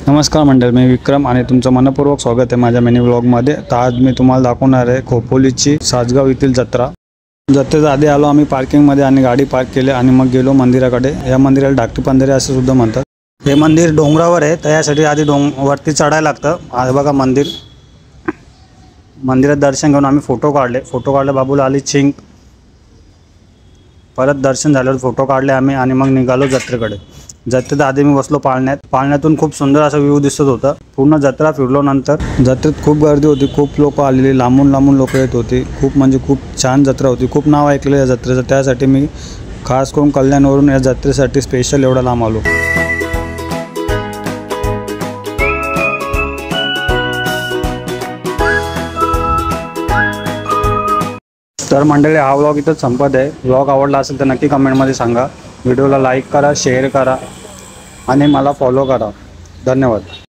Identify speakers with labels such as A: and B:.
A: नमस्कार मंडळ, मी विक्रम आणि तुमचं मनपूर्वक स्वागत आहे माझ्या मिनी व्लॉगमध्ये। तर आज मी तुम्हाला दाखवणार आहे खोपोलीची सासगाव येथील जत्रा। जत्रेच्या आधी आलो आम्ही पार्किंगमध्ये आणि गाडी पार्क केली आणि मग गेलो मंदिराकडे। या मंदिराला धाकटी पंधरे असे सुद्धा म्हणतात। हे मंदिर डोंगरावर आहे, तर यासाठी आधी वरती चढायला लागतं। आज बघा मंदिरात दर्शन घेऊन आम्ही फोटो काढले। बाबूला आली छिंक। परत दर्शन झाल्यावर फोटो काढले आम्ही आणि मग निघालो जत्रेकडे। जत्रेच्या आधी मी बसलो पाळण्यातून खूप सुंदर असा व्ह्यू दिसत होता। पूर्ण जत्रा फिरलो। नंतर जत्रेत खूप गर्दी होती, खूप लोक आलेली, लांबून लोक येत होती। खूप छान जत्रा होती। खूप नाव ऐकलं या जत्रेचं, त्यासाठी मी खास करून कल्याणवरून या जत्रेसाठी स्पेशल एवढा लांब आलो। तर मंडळी, हा व्लॉग इथंच संपत आहे। व्लॉग आवडला असेल तर नक्की कमेंटमध्ये सांगा। व्हिडिओला लाईक करा, शेअर करा आणि मला फॉलो करा। धन्यवाद।